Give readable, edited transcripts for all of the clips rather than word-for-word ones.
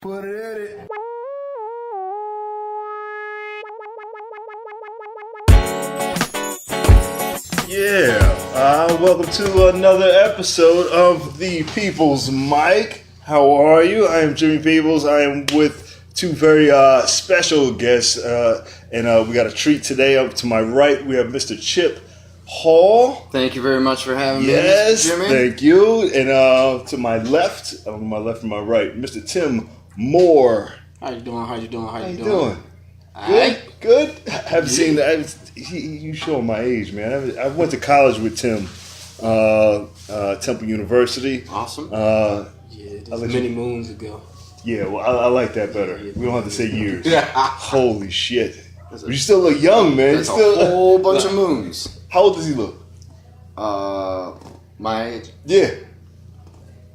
Put it in it. Yeah, welcome to another episode of The People's Mic. How are you? I am Jimmy Peebles. I am with two very special guests, and we got a treat today. Up to my right, we have Mr. Chip Hall. Thank you very much for having me, Yes, Mr. Jimmy. thank you. And to my left, and my right, Mr. Tim Moore. How you doing? How you doing? Good. I haven't seen that. You showing my age, man. I went to college with Tim, Temple University. Awesome. Many moons ago. Yeah, well, I like that better. We don't have to say years. Yeah. Holy shit. But you still look young, man. That's a whole bunch of moons. How old does he look? My age. Yeah.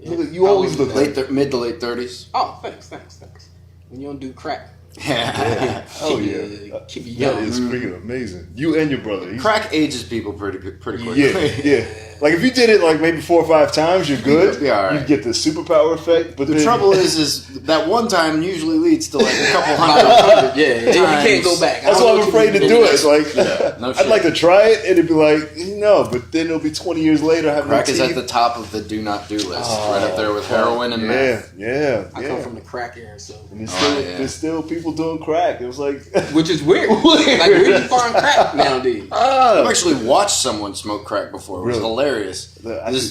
You always look like mid to late 30s. Oh, thanks. When you don't do crack. Yeah. Oh yeah, Keep you young. that is freaking amazing. You and your brother. Crack ages people pretty quickly. Yeah. Like if you did it like maybe 4 or 5 times, you're good. Yeah, all right. You get the superpower effect. But The trouble is that one time usually leads to like a couple hundred. You can't go back. That's why I'm afraid to do it. It's like No I'd shit. like to try it, and it'd be like no, but then it'll be 20 years later. Having Crack is teeth. at the top of the do not do list, right up there with heroin and meth. Yeah. I come from the crack era, so And there's still people doing crack. It was like which is weird. Like where you find crack nowadays? I've actually watched someone smoke crack before. It was Really? hilarious.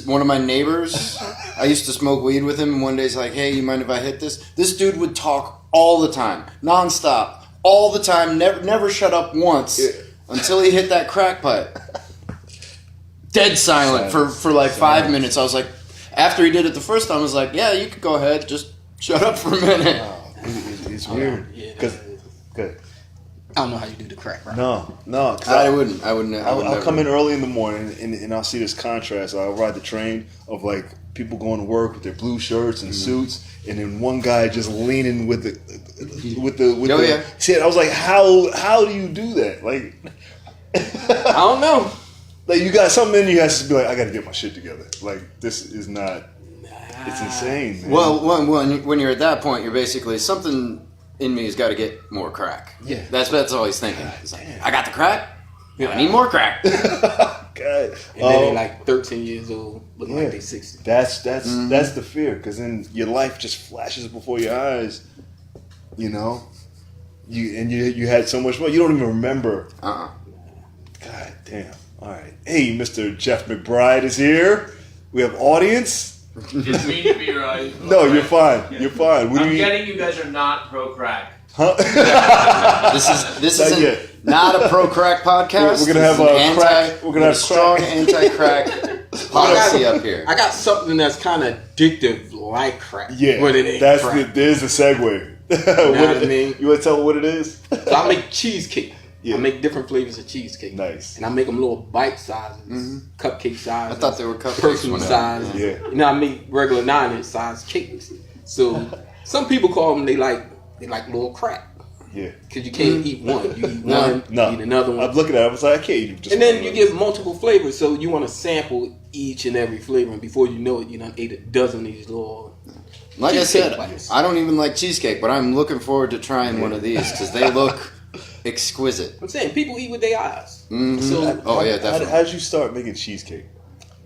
One of my neighbors, I used to smoke weed with him, and one day he's like, hey, you mind if I hit this? This dude would talk all the time, nonstop, all the time, never shut up once until he hit that crack pipe. Dead silent for like 5 minutes. I was like, after he did it the first time, I was like, yeah, you could go ahead, just shut up for a minute. it's weird. Yeah, Because I don't know how you do the crack, right? no. 'Cause I wouldn't. I'll come in early in the morning and I'll see this contrast. I'll ride the train of like people going to work with their blue shirts and suits, and then one guy just leaning with the shit. I was like, how do you do that? Like, I don't know. like you got something in you guys to be like, I got to get my shit together. Like this is not. It's insane, man. Well, when you're at that point, you're basically something in me has got to get more crack. Yeah. That's all he's thinking. He's like, I got the crack. I need more crack. God. And then they like 13 years old, looking like they 60. That's the fear, because then your life just flashes before your eyes. You know, you had so much more. You don't even remember. God damn. All right. Hey, Mr. Jeff McBride is here. We have audience. Didn't mean to be right. No, you're fine. You're fine. What do I'm you getting you guys are not pro crack. Huh? This Not isn't yet. not a pro crack podcast. We're gonna have This is crack. We're gonna have strong crack. anti-crack policy up here. I got something that's kind of addictive, like crack. Yeah. But it ain't That's crack. there's the segue. You know what I mean? You want to tell them what it is? So I make cheesecake. Yeah. I make different flavors of cheesecake. Nice. And I make them little bite sizes, cupcake sizes. I thought they were cupcakes. personal when size. Yeah. You know, I make regular 9-inch size cakes. So some people call them they like little crack Yeah. because you can't eat one. You eat No. one, No. you eat another one, I'm looking at it. I was like, I can't eat just and then one you of get those. multiple flavors. So you want to sample each and every flavor, and before you know it, you done ate a dozen of these little. Like I Cheesecake said, bites. I don't even like cheesecake, but I'm looking forward to trying one of these because they look exquisite. I'm saying people eat with their eyes. Mhm. So Oh yeah, definitely. How'd you start making cheesecake?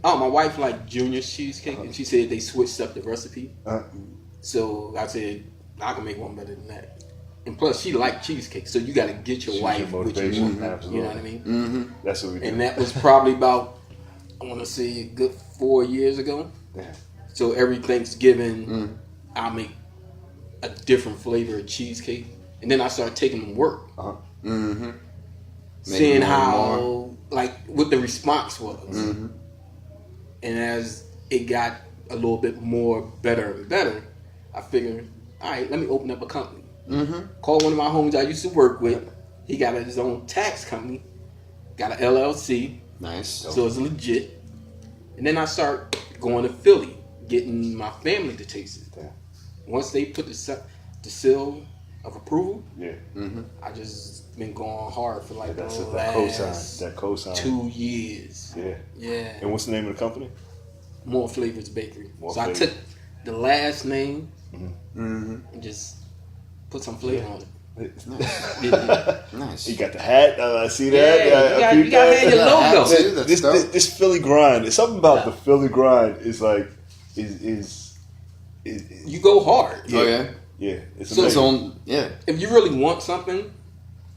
my wife liked Junior's cheesecake, and she said they switched up the recipe. Uh, So I said I can make one better than that. And plus, she liked cheesecake, so you got to get your She's wife your what you motivation, want. absolutely. You know what I mean? Mm-hmm. That's what we do. And that was probably about, I want to say, a good 4 years ago. Yeah. So every Thanksgiving, I'll make a different flavor of cheesecake, and then I start taking them to work, Mm-hmm. seeing more and how like what the response was. Mm-hmm. And as it got a little bit more better and better, I figured, all right, let me open up a company. Mm-hmm. Call one of my homies I used to work with. He got his own tax company, got an LLC, Nice. so it's legit. And then I start going to Philly, getting my family to taste it. Yeah. Once they put the seal of approval, Yeah. Mm-hmm. I just been going hard for like That's the it. That cosign. last That cosign. 2 years. Yeah. Yeah. And what's the name of the company? More Flavors Bakery. More so Flavors. I took the last name and just put some flavor on it. Nice. You got the hat. I see that. Yeah, you got to have your logo. This Philly grind. It's something about the Philly grind. Is like is You go hard. yeah, Oh yeah. yeah. It's So- amazing. If you really want something,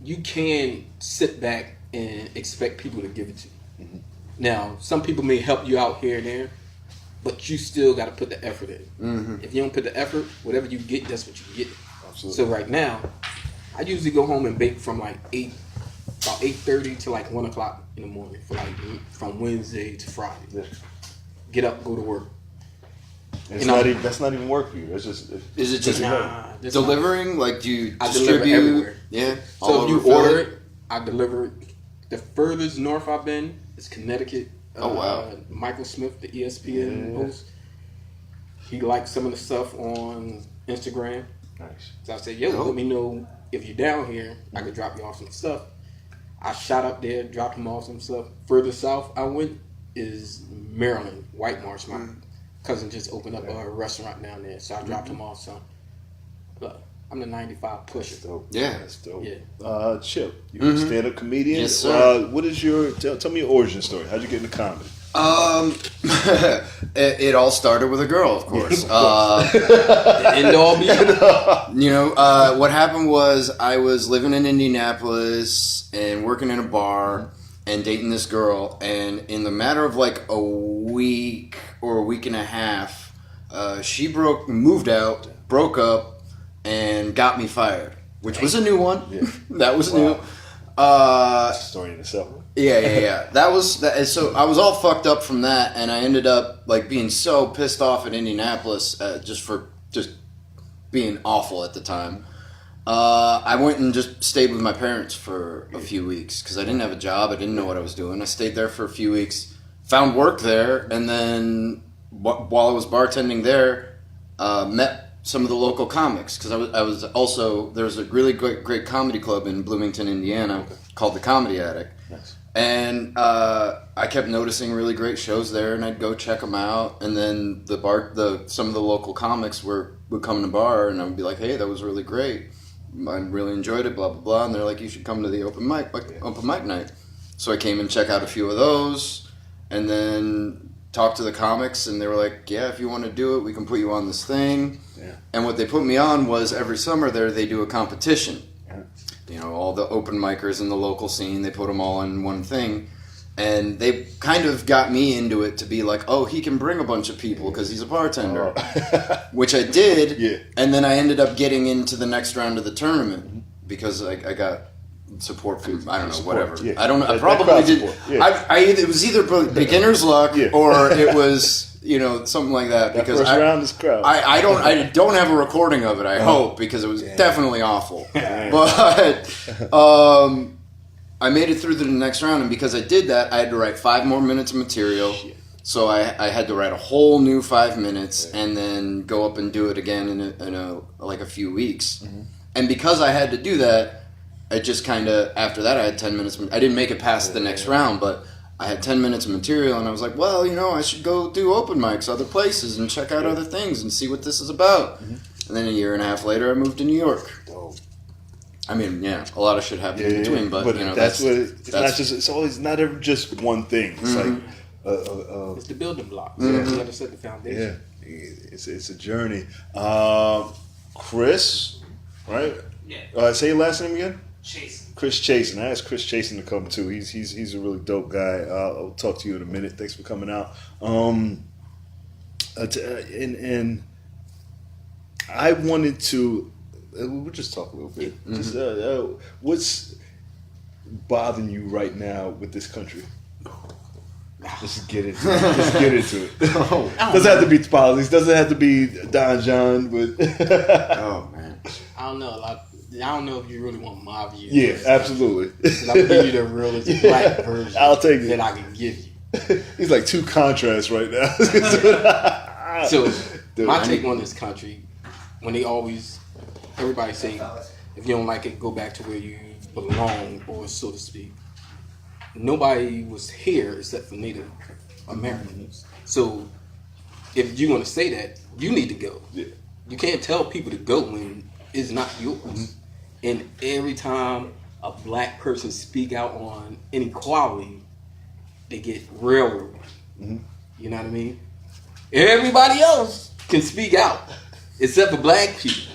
you can sit back and expect people to give it to you. Now, some people may help you out here and there, but you still got to put the effort in. If you don't put the effort, whatever you get, that's what you get. Absolutely. So right now, I usually go home and bake from like 8:30 to like 1 o'clock in the morning for like from Wednesday to Friday. Yeah. Get up, go to work. It's not even, that's not even work for you. That's just Is it just This delivering? Like, do you I deliver distribute? everywhere. Yeah. So if you Philly? order it, I deliver it. The furthest north I've been is Connecticut. Oh, wow. Michael Smith, the ESPN host, he likes some of the stuff on Instagram. nice. So I said, yo, let me know if you're down here. I could drop you off some stuff. I shot up there, dropped him off some stuff. Further south I went is Maryland, White Marsh. My cousin just opened up a restaurant down there, so I dropped him off some. Look, I'm the 95 pusher. Dope. Yeah. That's dope. Yeah. Chip, you're a stand-up comedian. Yes, sir. What is your tell me your origin story? How'd you get into comedy? It all started with a girl, of course. The end all be all. What happened was I was living in Indianapolis and working in a bar and dating this girl, and in the matter of like a week or a week and a half, she moved out, broke up, and got me fired, which was a new one. Yeah. That was new. Story in itself. Yeah. That was that. So I was all fucked up from that, and I ended up like being so pissed off at Indianapolis just being awful at the time. I went and just stayed with my parents for a few weeks because I didn't have a job. I didn't know what I was doing. I stayed there for a few weeks, found work there, and then while I was bartending there, met some of the local comics because I was also there's a really great comedy club in Bloomington, Indiana called the Comedy Attic. Nice. And I kept noticing really great shows there, and I'd go check them out. And then some of the local comics would come to the bar, and I would be like, "Hey, that was really great. I really enjoyed it." Blah blah blah. And they're like, "You should come to the open mic night." So I came and checked out a few of those, and then talked to the comics, and they were like, "Yeah, if you want to do it, we can put you on this thing." Yeah. And what they put me on was every summer there they do a competition. You know, all the open micers in the local scene, they put them all in one thing. And they kind of got me into it to be like, oh, he can bring a bunch of people because he's a bartender. Which I did. Yeah. And then I ended up getting into the next round of the tournament because I got support from, I don't know, whatever. Yeah. I don't know. I That probably crowd did. support, yeah. It was either beginner's luck or it was, something like that. That Because first round is crowd. I don't have a recording of it. I hope because it was definitely awful. But I made it through to the next round, and because I did that, I had to write 5 more minutes of material. So I had to write a whole new 5 minutes and then go up and do it again in a few weeks. And because I had to do that, I just kind of after that I had 10 minutes. I didn't make it past the next round, but I had 10 minutes of material, and I was like, well, I should go do open mics other places and check out other things and see what this is about. And then a year and a half later, I moved to New York. Dope. I mean, a lot of shit happened in between, but that's what it's not just. It's always not ever just one thing. It's like It's the building blocks. Yeah. You got to set the foundation. it's a journey. Chris, right? Yeah. Say your last name again. Chase. Chris Chasen. I asked Chris Chasen to come too. He's a really dope guy. I'll talk to you in a minute. Thanks for coming out. And I wanted to. We'll just talk a little bit. Just, what's bothering you right now with this country? Just get into it. Just get into it. Doesn't have to be politics. Doesn't have to be Don John. But oh man, I don't know. I don't know if you really want my view. yeah, absolutely. I'm gonna give you the realest black version. I'll take it. that I can give you. He's like 2 contrasts right now. So Dude, my take on this country, when everybody say, if you don't like it, go back to where you belong, or so to speak. Nobody was here except for Native Americans. So if you're going to say that, you need to go. Yeah. You can't tell people to go when it's not yours. And every time a black person speak out on inequality, they get railroaded. You know what I mean? Everybody else can speak out except for black people.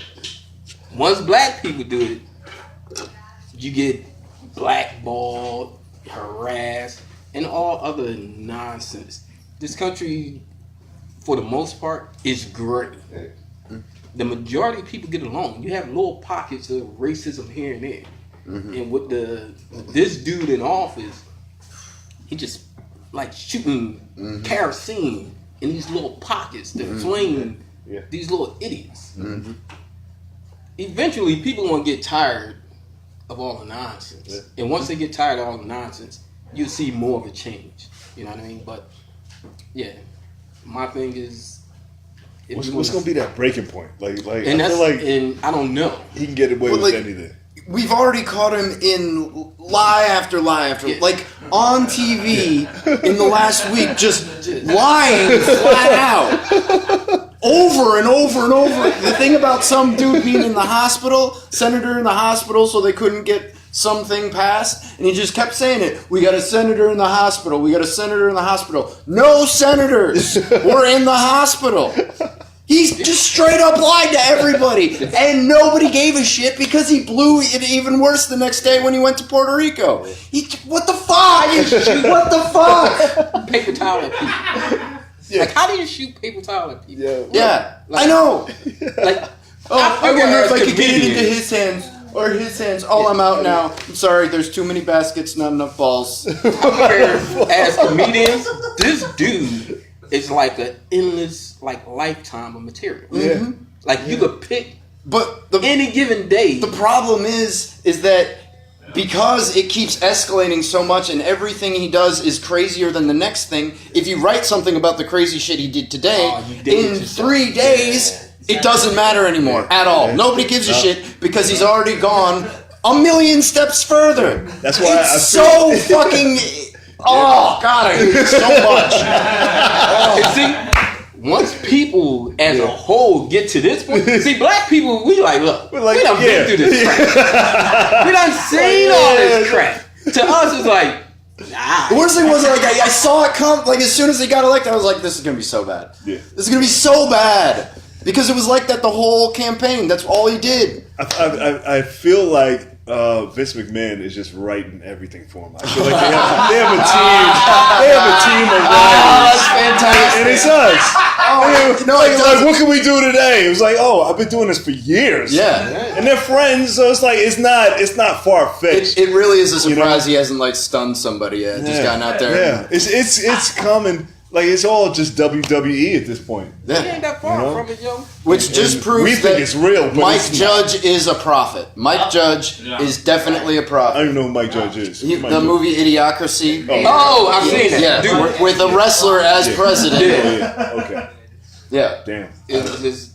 Once black people do it, you get blackballed, harassed, and all other nonsense. This country, for the most part, is great. The majority of people get along. You have little pockets of racism here and there. And with this dude in office, he just like shooting kerosene in these little pockets to flame these little idiots. Eventually, people won't get tired of all the nonsense. And once they get tired of all the nonsense, you'll see more of a change. You know what I mean? But yeah, my thing is, what's going to be that breaking point? Like, and I feel like and I don't know. He can get away with anything. We've already caught him in lie after lie after, like on TV in the last week, just lying flat out. Over and over and over. The thing about some dude being in the hospital, senator in the hospital, so they couldn't get something passed, and he just kept saying it. We got a senator in the hospital. We got a senator in the hospital. No senators were in the hospital. He's just straight up lied to everybody, and nobody gave a shit because he blew it even worse the next day when he went to Puerto Rico. What the fuck? What the fuck? Paper towel at people. Like, how do you shoot paper towel at people? Yeah, like, I know. Like, I wonder if I could get it into his hands. Or his hands. Oh, I'm out now. I'm sorry, there's too many baskets, not enough balls. As comedians, this dude is like an endless, like, lifetime of material. Like, you could pick any given day. The problem is that because it keeps escalating so much and everything he does is crazier than the next thing, if you write something about the crazy shit he did today, in 3 days... It doesn't matter anymore at all. Nobody gives a shit because he's already gone a million steps further. That's why it's so fucking. Oh God, I hate it so much. See, once people as a whole get to this point, see, black people, we like, look, we done been through this crap. We done seen all this crap. To us, it's like. Nah. The worst thing was like I saw it come. Like as soon as he got elected, I was like, "This is gonna be so bad. This is gonna be so bad." Because it was like that the whole campaign. That's all he did. I feel like Vince McMahon is just writing everything for him. I feel like they have a team. They have a team of writers. That's fantastic. And it's us. Like, what can we do today? It was like, I've been doing this for years. Yeah. And they're friends, so it's like it's not far fetched. It really is a surprise he hasn't like stunned somebody yet. Just gotten out there. Yeah. It's coming. Like, it's all just WWE at this point. Yeah. He ain't that far from it, yo. Which just proves we think it's real, but Mike Judge is a prophet. Mike Judge is definitely a prophet. I don't even know who Mike Judge is. The movie Idiocracy. Oh, I've seen that. Yeah, dude. with a wrestler as president. Okay. Yeah. Damn. It's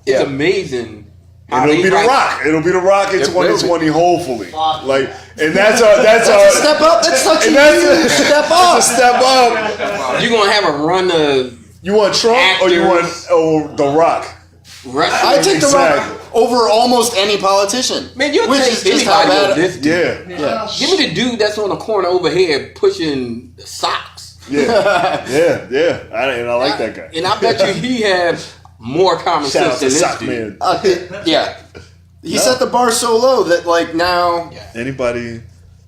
amazing. It'll be The Rock. It'll be The Rock in 2020, hopefully. Like, and that's our step up. That's such a huge step up. It's a step up. You're gonna have a run of. You want Trump or you want The Rock? I take The Rock over almost any politician. Man, you'll take anybody over this dude. Yeah. Give me the dude that's on the corner over here pushing socks. Yeah. And I like that guy. And I bet you he has more common sense than this dude. Yeah. He set the bar so low that like now anybody,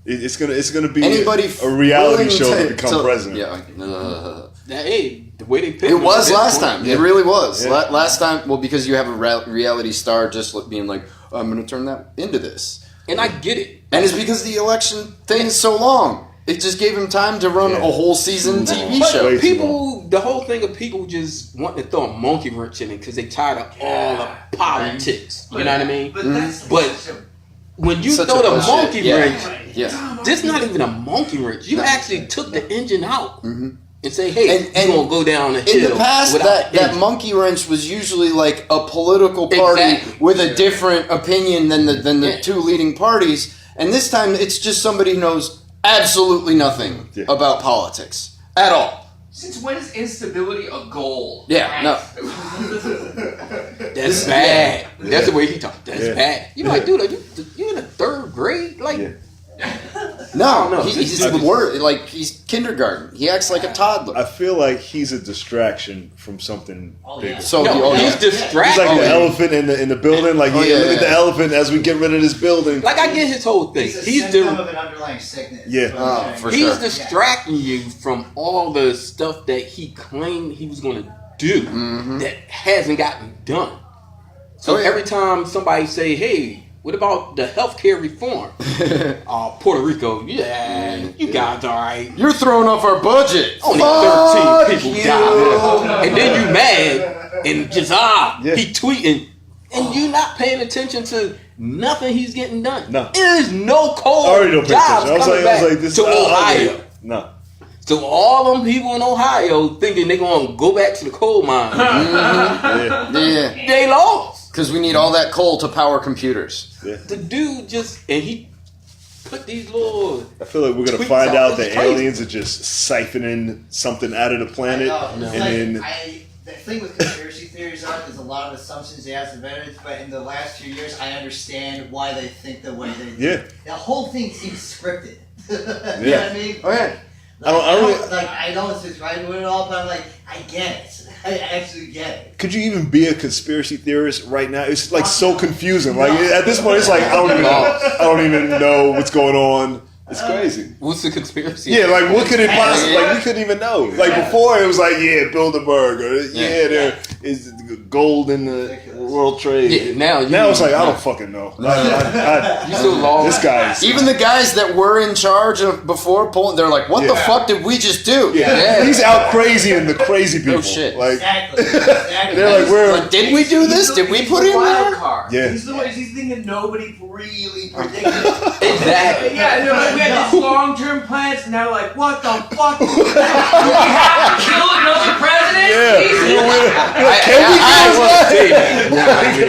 it's gonna be anybody a reality show to become president. Yeah. Hey, the way they picked it was last time. Yeah. It really was. Yeah. Last time, well, because you have a reality star just being like, I'm going to turn that into this. And I get it. And it's because the election thing is so long. It just gave him time to run a whole season TV show. But people, the whole thing of people just wanting to throw a monkey wrench in it because they tired of all the politics. You know what I mean? But when you throw the monkey wrench, this is not even a monkey wrench. You actually took the engine out and say, hey, you're going to go down the hill. In the past, that monkey wrench was usually like a political party with a different opinion than the two leading parties. And this time, it's just somebody who knows absolutely nothing about politics at all. Since when is instability a goal? Yeah, no. That's bad. That's the way he talks. That's bad. You know, like, dude, you in the 3rd grade? Like, no, he's the word. Like, he's kindergarten. He acts like a toddler. I feel like he's a distraction from something bigger. So he's distracted. He's like the elephant in the building. Like, look at the elephant as we get rid of this building. Like, I get his whole thing. He's a symptom of an underlying sickness. Yeah. For He's sure. distracting you from all the stuff that he claimed he was going to do that hasn't gotten done. So every time somebody say, "Hey, what about the healthcare reform?" Puerto Rico, you guys all right. You're throwing off our budget. Only Fuck 13 people you. died. And then you mad and just he tweeting and you not paying attention to nothing he's getting done. No. There is no cold Already don't pay jobs attention. coming back this to Ohio. No. So all them people in Ohio thinking they're going to go back to the coal mine. Yeah. They lost. Because we need all that coal to power computers. The dude and he put these little... I feel like we're going to tweets find out that crazy. aliens are just siphoning something out of the planet. The thing with conspiracy theories are there's a lot of assumptions they have evidence, but in the last few years, I understand why they think the way they do. Yeah. The whole thing seems scripted. You know what I mean? Oh, yeah. I know it's just right with it all, but I'm like, I get it. I actually get it. Could you even be a conspiracy theorist right now? It's like so confusing. Like at this point, it's like I don't even know what's going on. It's crazy. What's the conspiracy? Yeah, like what could it possibly? Like we couldn't even know. Like before, it was like Bilderberg, or there is gold in the World Trade. Yeah, now it's like I don't fucking know. You so lost. This guy's Even the guys that were in charge of before polling, they're like, "What the fuck did we just do?" he's out crazying the crazy people. Oh shit! Like Exactly. they're like, we're Like, did we do this? Did we put him wild there? card. Yeah. He's He's thinking nobody really predicted. Exactly. Yeah, they're like, we had these long-term plans, and they're like, what the fuck? Do we have to kill another president?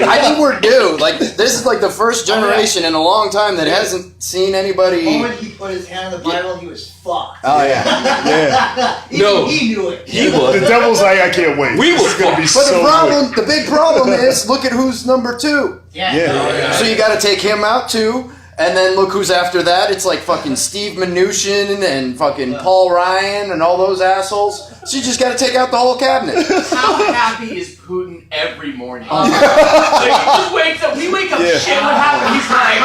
I think we're due. Like, this is like the first generation in a long time that hasn't seen The anybody. moment he put his hand on the Bible, he was fucked. Oh yeah. Even he knew it. He was. The devil's like, I can't wait. We This was is gonna be But so the good. problem, the big problem is, look at who's number 2. Yeah. So you got to take him out too, and then look who's after that. It's like fucking Steve Mnuchin and fucking Paul Ryan and all those assholes. So you just got to take out the whole cabinet. How happy is Putin every morning? Like, he just wakes up. We wake up, shit, what happened? He's like,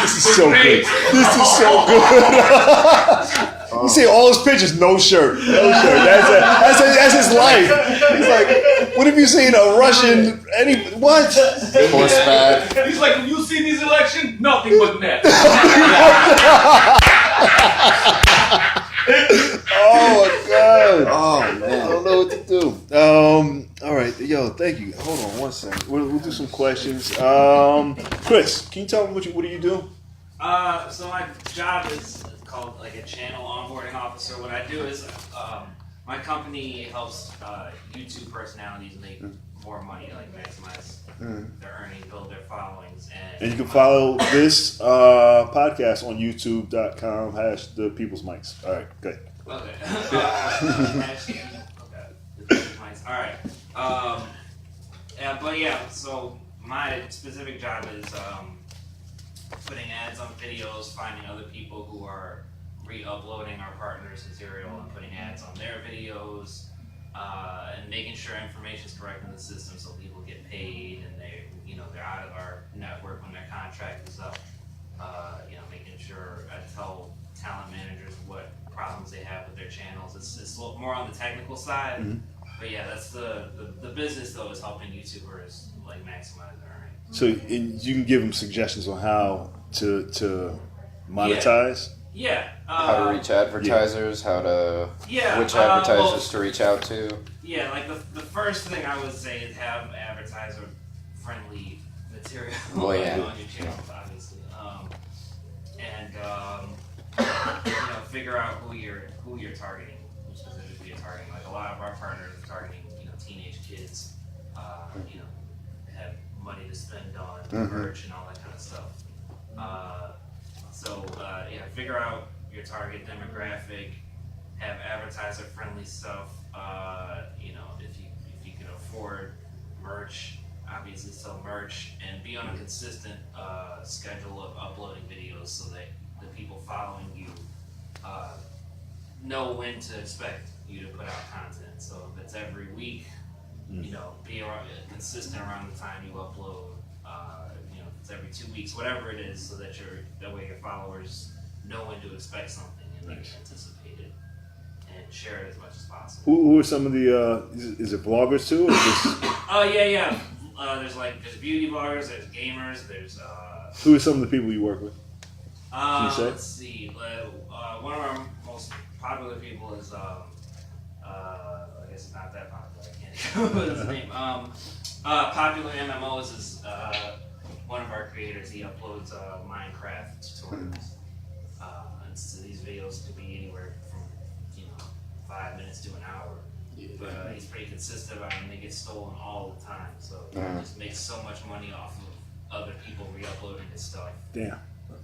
This is so good. This is so good. You see all his pictures, no shirt. No shirt. That's his life. He's like, what have you seen? A Russian? What? Horseback. he's like, you see these elections? Nothing but net. Oh my god. Oh I man. don't know what to do. All right, yo, thank you. Hold on one second. We'll do some questions. Chris, can you tell me what do you do? So my job is called like a channel onboarding officer. What I do is my company helps YouTube personalities make more money, like maximize their earnings, build their followings, And you can follow this podcast on youtube.com # the people's mics. All right, good. Okay. Okay. The people's mics. All right. But yeah, so my specific job is putting ads on videos, finding other people who are re-uploading our partners in Serial and putting ads on their videos, and making sure information is correct in the system so people get paid and they're out of our network when their contract is up. Making sure I tell talent managers what problems they have with their channels. It's a little more on the technical side, but yeah, that's the business though is helping YouTubers like maximize their earnings. So you can give them suggestions on how to monetize. Yeah. How to reach advertisers, which well, advertisers to reach out to. Yeah, like the first thing I would say is have advertiser-friendly material Well, yeah. on your channel, obviously, and figure out who you're targeting, who specifically you're targeting. Like a lot of our partners are targeting teenage kids, have money to spend on merch and all that kind of stuff. So figure out your target demographic, have advertiser friendly stuff. You know, if you can afford merch, obviously sell merch, and be on a consistent schedule of uploading videos so that the people following you know when to expect you to put out content. So if it's every week, you know, be consistent around the time you upload. You know, if it's every 2 weeks, whatever it is, so that that way your followers know when to expect something and they can anticipate it and share it as much as possible. Who are some of the? Is it vloggers too? Or just... Yeah. There's beauty vloggers, there's gamers, there's. Who are some of the people you work with? Let's see. One of our most popular people is. I guess it's not that popular. I can't think of his name. Popular MMOs is one of our creators. He uploads Minecraft tutorials. And so these videos could be anywhere from 5 minutes to an hour. Yeah. But he's pretty consistent about it, and they get stolen all the time. So he just makes so much money off of other people re-uploading his stuff. Damn.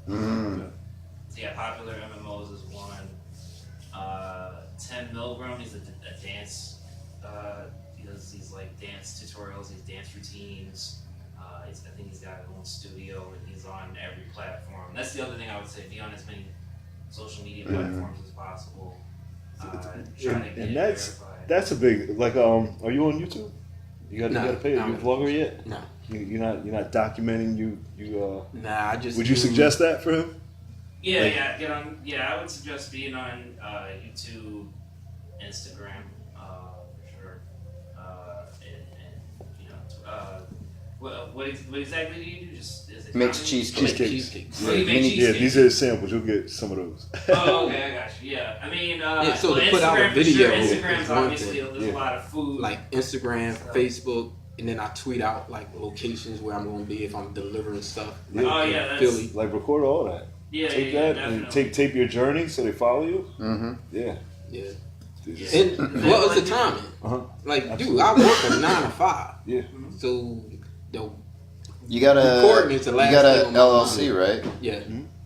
So yeah, popular MMOs is one. 10 Milgram, he's a dance. He does these like dance tutorials, these dance routines. I think he's got his own studio, and he's on every platform. That's the other thing I would say: be on as many social media platforms as possible. And that's a big like. Are you on YouTube? You got to pay. Are you a vlogger yet? No. You're not documenting. Nah, I just. Would you suggest that for him? Yeah, get on. Yeah, I would suggest being on YouTube, Instagram, for sure. What exactly do you do? Just is it Makes comedy? cheesecake. Cheesecakes. Oh, you make Yeah, cheesecakes. these are samples. You'll get some of those. Oh, okay, I got you. Yeah, I mean, so to Instagram put out a for video sure. is Instagram's one obviously thing. there's a lot of food. Like Instagram, Facebook, and then I tweet out like locations where I'm going to be if I'm delivering stuff. Like, Oh, in yeah, that's- Philly. Like record all that. yeah, Take yeah, that and definitely. tape your journey so they follow you. Mm-hmm. Yeah. Yeah. Just- And what was the timing? Uh-huh. Like, dude, I work a 9 to 5. Yeah. So the You got Recording is the last a thing on my LLC, mind. right? yeah.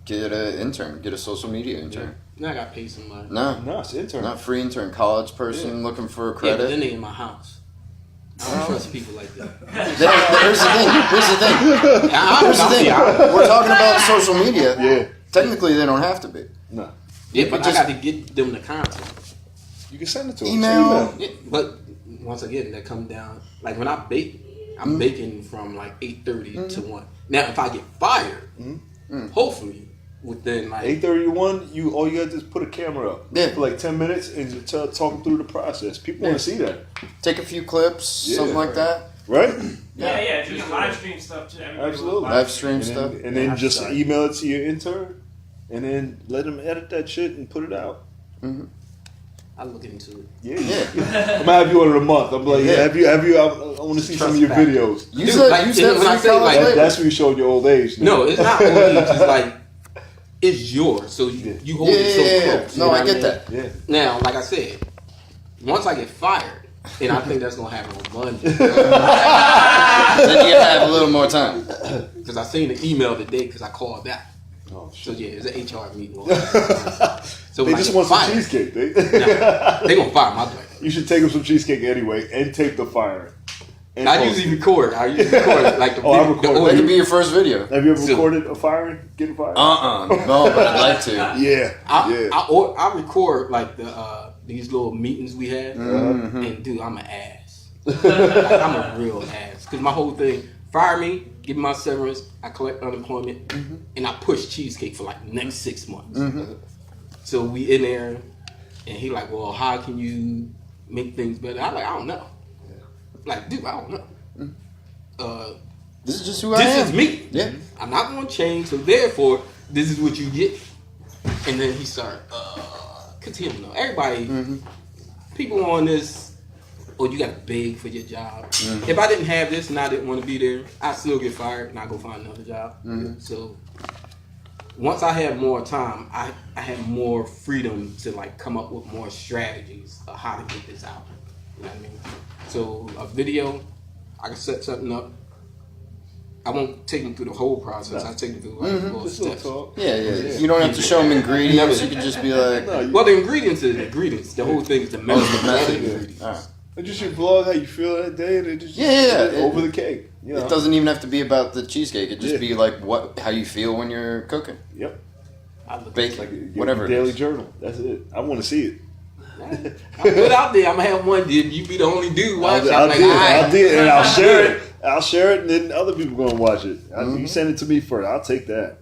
Get an intern. Get a social media intern. Now I got to pay somebody. No, No, it's intern. not free intern. College person looking for a Yeah, but credit. then they in my house. I don't trust people like that. Here's the thing. Here's the thing. We're talking about social media. Yeah. Technically, they don't have to be. No. Yeah, but Just- I got to get them the content. You can send it to them. Email. Yeah, but once again, that comes down. Like when I bake, I'm baking from like 8:30 to 1. Now, if I get fired, hopefully within like 8:30 to 1, all you got to do is put a camera up Yeah. for like 10 minutes and just talk them through the process. People want to see that, Take a few clips, Yeah. something like that. right? Yeah, just live stream stuff too. Everybody Absolutely. loves Live stream And stuff. then just email it to your intern, and then let them edit that shit and put it out. I look into it. Yeah. I'm gonna have you on in a month. I'm like, Yeah. have you? I want to see some of your Trust videos. Use Dude, that. like, Use you know, that when I free say, college like, labor. That's when you showed your old age. No, it's not old age. It's like it's yours, so you hold it so close. you No, know I what get mean? that. Yeah. Now, like I said, once I get fired, and I think that's gonna happen on Monday, Then you have a little more time. because I seen the email today because I called that. Oh So shit. yeah, it's an HR meeting. So They when I just get want some fired, cheesecake. they gonna fire my butt. You should take them some cheesecake anyway and tape the firing. And I post usually it. record. I usually record like the, Oh, I video, record. the That audio. could be your first video. Have you ever So- recorded a firing? Getting fired? No, but I'd like to. Yeah. Yeah. I record like the these little meetings we have, and dude, I'm an ass. Like, I'm a real ass because my whole thing: fire me, give me my severance, I collect unemployment, and I push cheesecake for like the next 6 months. So we in there, and he like, well, how can you make things better? I'm like, I don't know. Like, dude, I don't know. This is just who I am. This is me. Yeah. I'm not going to change, so therefore, this is what you get. And then he started, cause you know, everybody, people on this, you got to beg for your job. If I didn't have this and I didn't want to be there, I'd still get fired and I'd go find another job. So once I had more time, I had more freedom to like come up with more strategies of how to get this out. You know what I mean? So a video, I can set something up. I won't take them through the whole process. I take them through like little Just a little steps. talk. Yeah. You don't have to show them ingredients. You can just be like, No, you, Well, the ingredients is ingredients. The whole thing is the method. the method. of the ingredients. all right. and just your vlog, how you feel that day, and it just Yeah. over the cake. You know? It doesn't even have to be about the cheesecake. It just Yeah. be like how you feel when you're cooking, Yep. I look baking, Like your whatever. it daily is. journal. That's it. I want to see it. I put it out there. I'm gonna have one. Did you be the only dude watching? I'll I'm like, do it. alright. I'll do it, and I'll share it. I'll share it, and then other people gonna watch it. You send it to me first. I'll take that.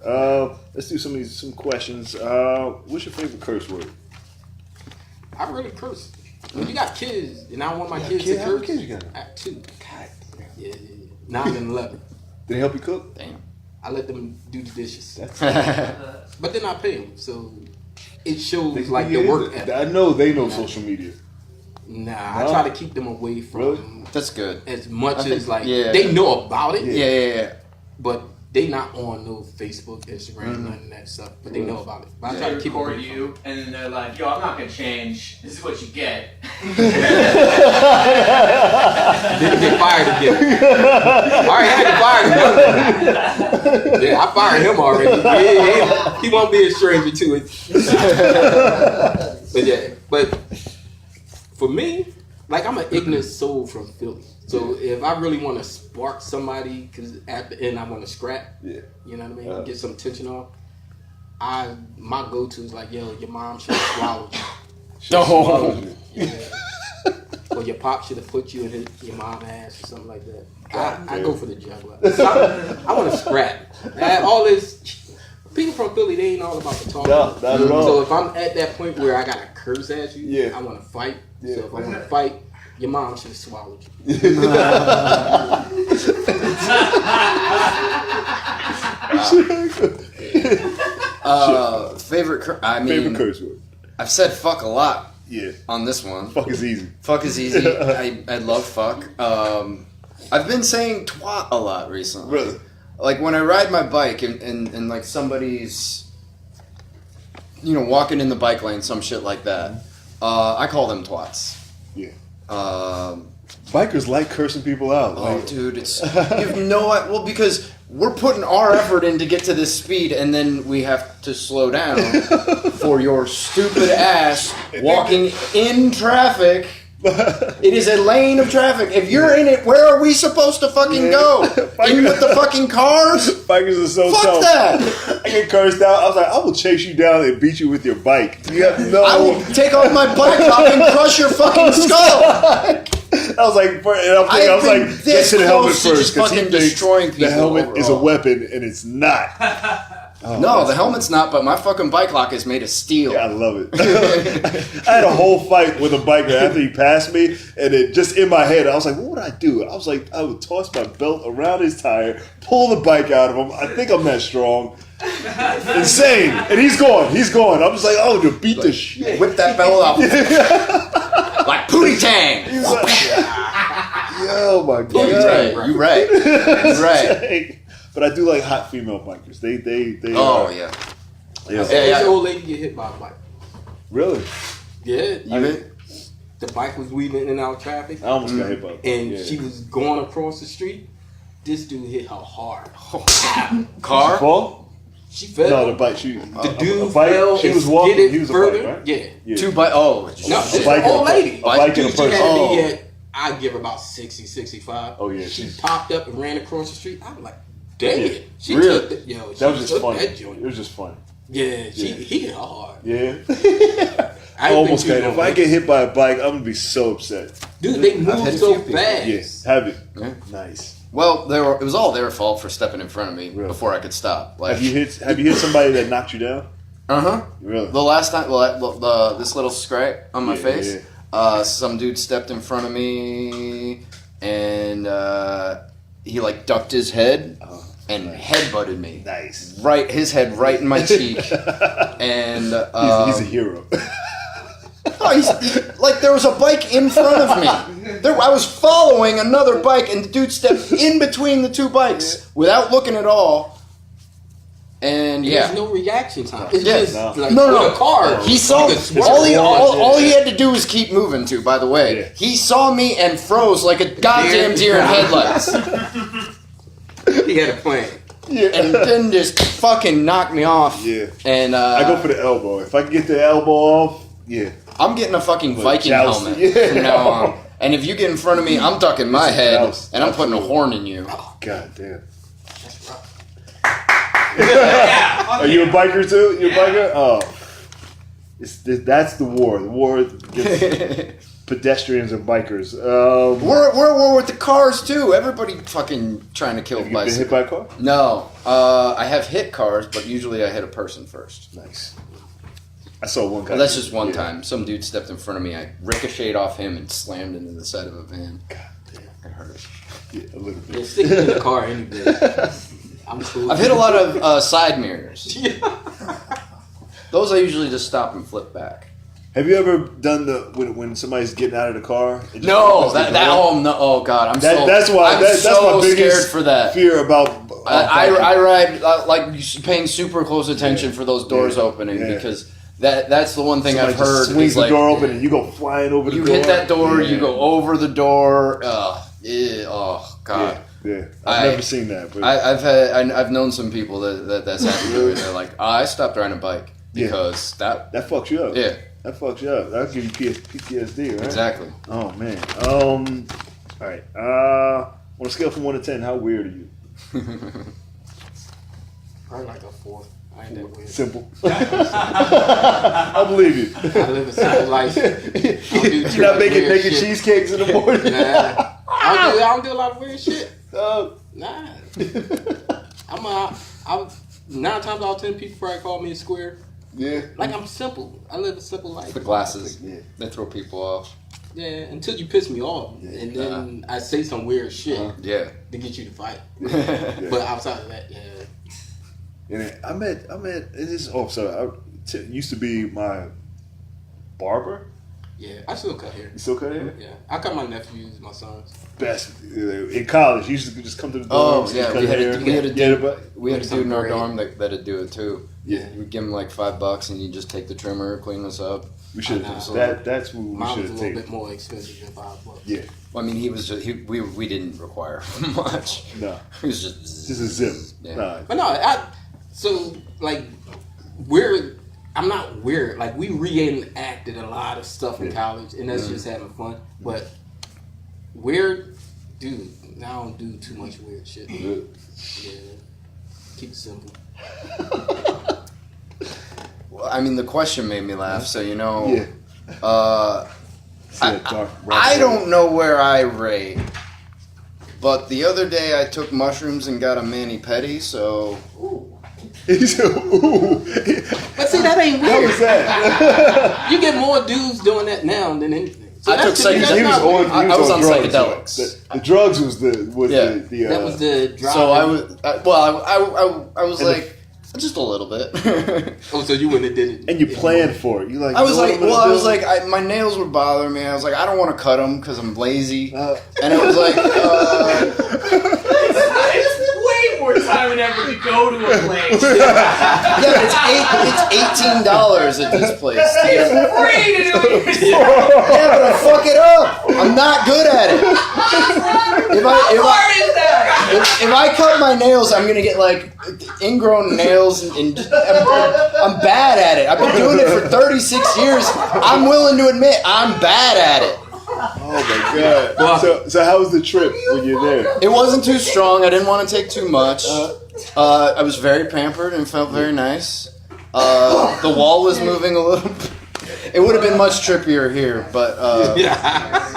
Let's do some questions. What's your favorite curse word? I really curse. When you got kids, and I want my Yeah, kids kid, to how many curse. kids you got? I have 2. God, Yeah. 9 and 11. did they help you cook? Damn. I let them do the dishes, That's but then I pay them, so it shows they, like the work ethic. I know they know social media. Nah, No? I try to keep them away from Really? That's good. as much I think- as like yeah. they know about it, Yeah. but they not on no Facebook, Instagram, none of that stuff. But they know about it. But I try They to keep record away from you, and then they're like, "Yo, I'm not gonna change. This is what you get." it. They get fired again. All right, I had to fire him. Yeah, I fired him already. Yeah, he won't be a stranger to it. But yeah, but for me, like I'm an ignorant soul from Philly. So if I really want to spark somebody, because at the end I want to scrap, Yeah. you know what I mean, get some tension off. My go-to is like, yo, your mom should have swallowed you. Oh. Yeah. Or your pop should have put you in your mom's ass or something like that. I go for the juggler. I want to scrap. All this people from Philly, they ain't all about the talk. No, not at all. So if I'm at that point where I gotta curse at you, Yeah. I want to fight. Yeah. So if I want to fight, your mom should have swallowed you. Favorite. I mean, Favorite curse word? I've said fuck a lot Yeah. on this one. Fuck is easy. Fuck is easy. I love fuck. I've been saying twat a lot recently. Really? Like when I ride my bike and like somebody's, walking in the bike lane, some shit like that. I call them twats. Yeah. Um, Bikers like cursing people out. oh, Like, dude, it's you've no well because we're putting our effort in to get to this speed, and then we have to slow down for your stupid ass walking in traffic. It is a lane of traffic. If you're in it, where are we supposed to fucking go? In with the fucking cars? Bikers are so Fuck tough. that! I get cursed out. I was like, I will chase you down and beat you with your bike. You have no. I will take off my bike top and crush your fucking skull. I was like, I was been like, get this to the helmet close to first just because he fucking thinks destroying the people helmet is a overall. weapon and it's not. Oh, No, that's the helmet's not, but my fucking bike lock is made of steel. Yeah, I love it. I had a whole fight with a biker after he passed me, and it just in my head, I was like, what would I do? I was like, I would toss my belt around his tire, pull the bike out of him. I think I'm that strong. Insane. And he's gone. I'm just like, oh, to beat the shit. Whip that belt off. Like Pootie Tang. He's like, yo, my God. You're right. You're right. But I do like hot female bikers. They Oh, yeah. yeah. Yeah, This old lady get hit by a bike. Really? Yeah. You hit? The bike was weaving in and out of traffic, I almost got hit by a bike. and Yeah. she was going across the street. This dude hit her hard. Car? Fall? She fell. No, the bike. The dude a bike. fell. She and was walking. skidded He was a further. bike, right? Yeah. Yeah. Two bike. Oh, No, A this is bike an and old a- lady. a bike and a Dude, she had person. to be Oh. at, I'd give her about 60, 65. Oh yeah, She she. popped up and ran across the street. I'm like, dang Yeah. it. She Really? took the, yo, she That was just took funny. that It joint. was just funny. Yeah, Yeah. he hit her hard. Yeah. I I almost think she got. If gonna I make get hit by a bike, I'm gonna be so upset. Dude, they hit move a so few people. fast. Yes, have it. Yeah. Nice. Well, it was all their fault for stepping in front of me Really? before I could stop. Like, Have you hit somebody that knocked you down? Uh-huh. Really? The last time, this little scrape on my Yeah, face, yeah. some dude stepped in front of me, and he like ducked his head and headbutted me. Nice. Right, his head right in my cheek, and He's a hero. like there was a bike in front of me. I was following another bike, and the dude stepped in between the two bikes without looking at all. And yeah, There's no reaction time. It's Yeah. just No. like No, with no. a car. he saw you could swerve. all he had to do was keep moving too. By the way, Yeah. he saw me and froze like a goddamn deer in headlights. He had a plan. Yeah. and then just fucking knocked me off. Yeah. And I go for the elbow. If I can get the elbow off, yeah. I'm getting a fucking But Viking joust- helmet yeah. from now on. And if you get in front of me, I'm ducking my head Joust. and I'm putting a horn in you. God damn. That's rough. Yeah. Are you a biker too? You a biker? Oh. That's the war. The war against pedestrians and bikers. We're at war with the cars too. Everybody fucking trying to kill Have you been bicycles. hit by a car? No, I have hit cars, but usually I hit a person first. Nice. I saw one guy. Well, that's just one yeah. time. Some dude stepped in front of me. I ricocheted off him and slammed into the side of a van. God damn. It hurt. Yeah, a little Yeah, bit. stick me in the car any day. I'm cool. I've hit a lot of side mirrors. Those I usually just stop and flip back. Have you ever done the when somebody's getting out of the car? and just No, opens the door? oh god, I'm so That's why I'm that's so my biggest scared for that. fear about. I ride like paying super close attention for those doors Yeah. opening Yeah. because that's the one thing Somebody I've just heard. swings is the like, door open and you go flying over the you door. hit that door, Yeah. you go over the door. Oh god. Yeah. I've never seen that. But I've known some people that's happened to. And they're like, I stopped riding a bike because that. that fucks you up. Yeah, That fucks you up. That'll give you PTSD, right? exactly. Oh man. All right. On a scale from 1 to 10, how weird are you? Probably like a 4. I ain't that weird. Simple. I believe you. I live a simple life. You're not making cheesecakes in the morning. Nah. I don't do a lot of weird shit. Oh. Nah. I'm 9 times out of 10 people probably call me a square. Yeah. Like I'm simple. I live a simple life. The glasses, Yeah. they throw people off. Yeah, until you piss me off, and then I say some weird shit Yeah. to get you to fight. Yeah. But outside of that, yeah. And I met this. Oh, so used to be my barber. Yeah, I still cut hair. You still cut hair? Yeah, I cut my nephews, my sons. Best in college. You used to just come to the Oh dorms. yeah, cut we had hair. a Yeah, dude. but We had a dude in our Great. dorm that'd do it too. Yeah. We'd give him like $5 and he'd just take the trimmer, clean us up. we should I know. have. That's what we Mine should was a have little taken. bit more expensive than $5. Yeah. Well, I mean, he was just we didn't require much. No. He was just Just a zip. Yeah. Nah. But no, so like I'm not weird. Like we reenacted a lot of stuff in college, and that's just having fun. But weird, dude, I don't do too much weird shit. Yeah, keep it simple. Well, I mean, the question made me laugh. So you know, Yeah. I don't know where I rate, but the other day I took mushrooms and got a mani-pedi. So He said, ooh. But see, that ain't What weird. was that? You get more dudes doing that now than anything. So I that's took to me, psychedelics. that's He was not weird. on. He I was was on drugs. psychedelics. The drugs was the Yeah. That was the drive. so I was And the- like just a little bit. Oh, so you wouldn't have did it. and you planned for it. You like. I was you know like, what I'm well, gonna I was do? like, my nails were bothering me. I was like, I don't want to cut them because I'm lazy. Uh, And it was like, It's way more time and effort to go to a place. yeah, it's $18 at this place. To get a- Free to do it yourself. yeah, but I fuck it up. I'm not good at it. How hard is that? If I cut my nails, I'm gonna get like ingrown nails, and I'm bad at it. I've been doing it for 36 years. I'm willing to admit I'm bad at it. oh my god. So how was the trip when you're there? It wasn't too strong. I didn't want to take too much. I was very pampered and felt very nice. The wall was moving a little. It would have been much trippier here, but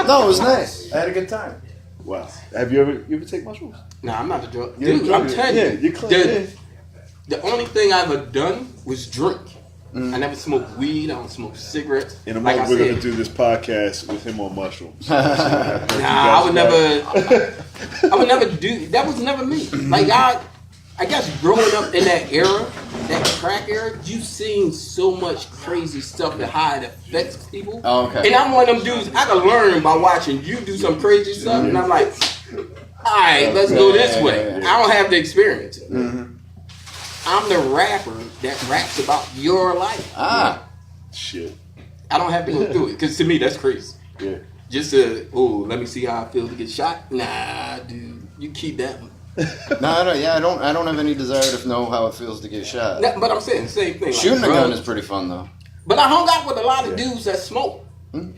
no, it was nice. I had a good time. Wow. Have you ever take mushrooms? Nah, I'm not the drug. You're a Dude, drug I'm dealer. telling Yeah, you. you're clean. The only thing I ever done was drink. I never smoked weed. I don't smoke cigarettes. In a Like month, I we're said, gonna do this podcast with him on mushrooms. Nah, I would never do. That was never me. Like I guess growing up in that era, that crack era, you've seen so much crazy stuff and how it affects people. Oh, okay. And I'm one of them dudes. I can learn by watching you do some crazy stuff, and I'm like, all right, let's go this way. Yeah. I don't have the experience. I'm the rapper that raps about your life. Shit. I don't have to go through it because to me that's crazy. Yeah. Just let me see how I feel to get shot. Nah, dude, you keep that one. No, I don't have any desire to know how it feels to get shot. No, but I'm saying the same thing. Shooting like a gun drugs. is pretty fun though. But I hung out with a lot of dudes that smoke. Hmm?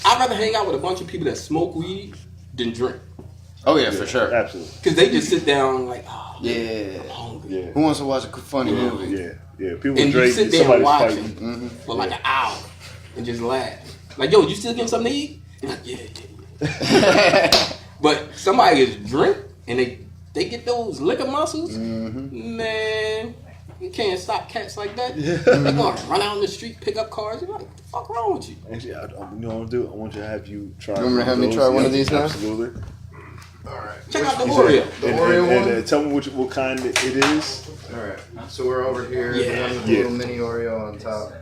I'd rather hang out with a bunch of people that smoke weed than drink. Oh yeah, for sure. Absolutely. Because they just sit down like, oh, Yeah. I'm hungry. Yeah. Who wants to watch a funny movie? Yeah. People And you drink. sit there and Somebody's watch fighting. it for like an hour and just laugh. Like, yo, you still getting something to eat? And like, yeah. But somebody is drink and they get those liquor muscles. Man, you can't stop cats like that. They're gonna run out on the street, pick up cars. You're like, what the fuck wrong with you? Actually, you know what I'm gonna do? I want you to have you try. You want me to have me those. try one of these now? Absolutely. Check out the Oreo. And tell me what kind it is. Alright, so we're over here. Yeah. The one with the little mini Oreo on top.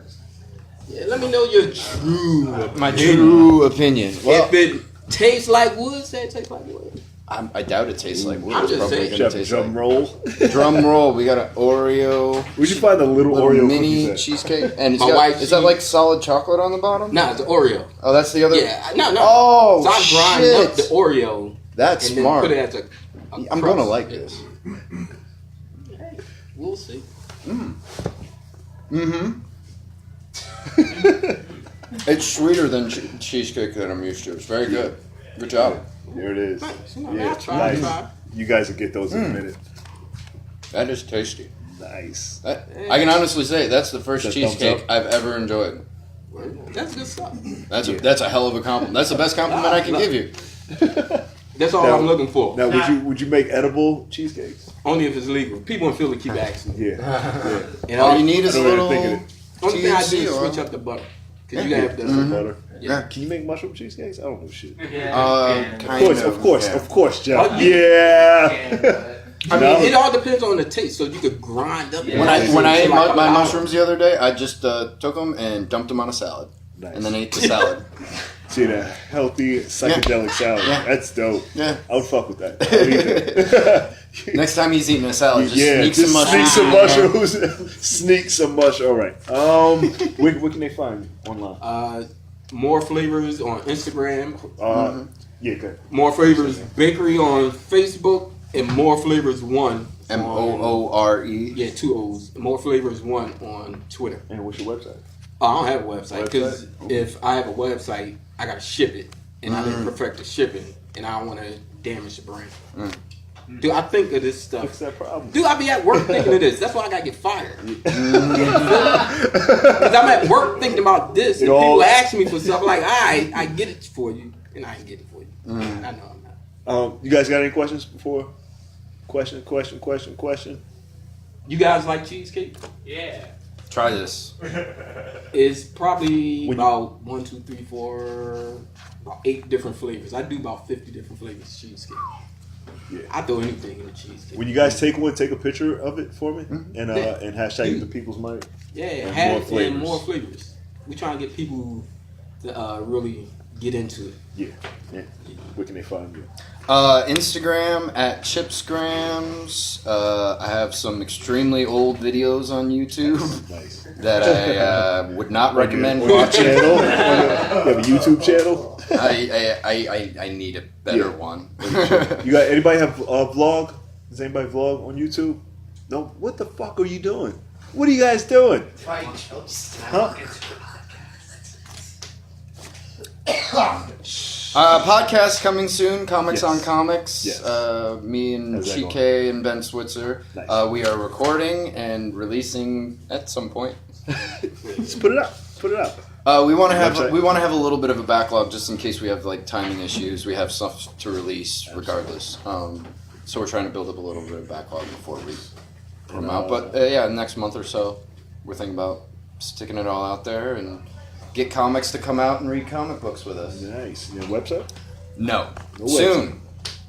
Yeah, let me know your true My true opinion. Well, if it tastes like wood, say it tastes like wood. I doubt it tastes like wood. I'm It's just probably saying. gonna Chef, taste drum like roll. drum roll. We got an Oreo. Where'd you find the little Oreo mini cookies at? cheesecake, and it's My got, wife, is that she- like solid chocolate on the bottom? Nah, it's Oreo. Oh, that's the other. Yeah, no. Oh, So I grind up the shit. Oreo That's and then smart. put it as a I'm crust. gonna like this. Hey, we'll see. It's sweeter than cheesecake that I'm used to. It's very good. Good job. There it is. Nice. You know, Yeah, I try. nice. You guys will get those in a minute. That is tasty. Nice. I can honestly say that's the first Is that thumbs cheesecake up? I've ever enjoyed. That's good stuff. That's a hell of a compliment. That's the best compliment I can give you. That's all Now- I'm looking for. Now, would you make edible cheesecakes? Only if it's legal. People in Philly keep asking me. Yeah. And All you need is I a don't even little think of it. only thing I do THC is oil. switch up the butter. Because you have to. Butter. Yeah. Can you make mushroom cheesecakes? I don't know shit. Kind Of course, Jeff. Oh, Yeah. I No. mean, it all depends on the taste. So you could grind up. When I ate Like my an hour. mushrooms the other day, I just took them and dumped them on a salad, Nice. and then ate the salad. See that healthy psychedelic salad. Yeah. That's dope. Yeah. I would fuck with that. I would eat that. Next time he's eating a salad, just Yeah, sneak just some mushrooms. sneak some in there. mushrooms. Sneak some mushrooms. All right. Where can they find you online? More Flavors on Instagram. Yeah, good. More Flavors Bakery on Facebook. And More Flavors 1. MOORE. Yeah, 2 O's. More Flavors 1 on Twitter. And what's your website? Oh, I don't have a website because if I have a website, I gotta ship it, and I didn't perfect the shipping, and I don't want to damage the brand. Dude, I think of this stuff. What's that problem? Dude, I be at work thinking of this. That's why I gotta get fired. Because I'm at work thinking about this, and It all- people ask me for stuff like, I get it for you, and I ain't get it for you. I know I'm not. You guys got any questions before? Question. You guys like cheesecake? Yeah. Try this. It's probably When you- about 1, 2, 3, 4, about 8 different flavors. I do about 50 different flavors of cheesecake. Yeah. I throw anything in the cheesecake. When you guys take a picture of it for me, and hashtag it to people's mind. Yeah, And have more and flavors. more flavors. We try and get people to really get into it. Yeah. Where can they find you? Instagram at Chipsgrams. I have some extremely old videos on YouTube Nice. that I would not recommend On your watching. channel. You have a YouTube channel. I need a better Yeah. one. You got anybody have a vlog? Does anybody vlog on YouTube? No. What the fuck are you doing? What are you guys doing? Huh? Podcast coming soon. Comics Yes. on Comics. Yes. Me and How's that Chike and Ben Switzer. Nice. We are recording and releasing at some point. Just put it up. Put it up. We want to have Website? a little bit of a backlog just in case we have like timing issues. We have stuff to release regardless. So we're trying to build up a little bit of backlog before we put them out. But yeah, next month or so, we're thinking about sticking it all out there and get comics to come out and read comic books with us. Nice. Your website? No, No soon.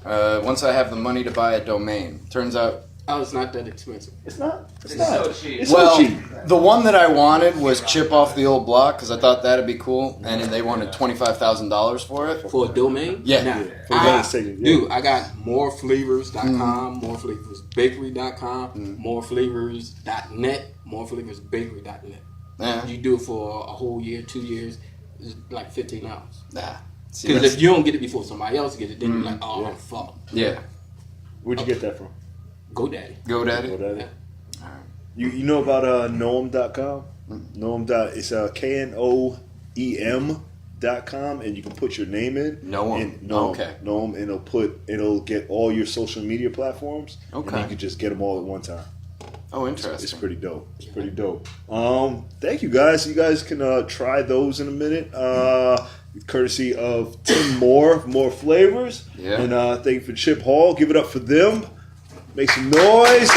Once I have the money to buy a domain. Turns out, Oh, it's not that expensive. It's not. It's It's not. so cheap. It's well, so cheap. the one that I wanted was chip off the old block because I thought that'd be cool, and they wanted $25,000 for it. For a domain? Yeah. Nah, For God's sake, yeah. Dude, I got moreflavors.com, moreflavorsbakery.com, moreflavors.net, moreflavorsbakery.net. Yeah. You do it for a whole year, 2 years, it's like $15. Nah. See, Because that's- if you don't get it before somebody else gets it, then you're like, oh, I'm fucked. yeah. Where'd you get that from? GoDaddy. GoDaddy. GoDaddy. Yeah. You know about Noem.com? Noem. It's KNOEM.com, and you can put your name in. Noem. And Noem. Okay. Noem, and it'll get all your social media platforms. Okay. And you can just get them all at one time. Oh, interesting. It's pretty dope. It's pretty dope. Thank you guys. You guys can try those in a minute. Courtesy of Tim Moore, More Flavors. Yeah. And thank you for Chip Hall. Give it up for them. Make some noise.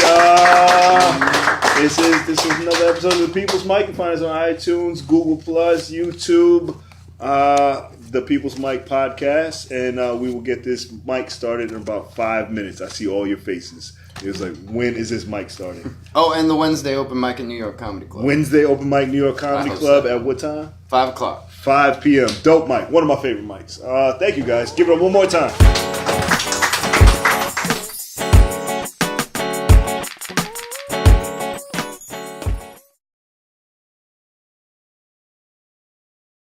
This is another episode of The People's Mic. You can find us on iTunes, Google Plus, YouTube, The People's Mic podcast, and we will get this mic started in about 5 minutes. I see all your faces. It was like, when is this mic starting? Oh, and the Wednesday open mic at New York Comedy Club. Wednesday open mic, New York Comedy Club at what time? 5 o'clock. 5 p.m. Dope mic. One of my favorite mics. Thank you guys. Give it up one more time.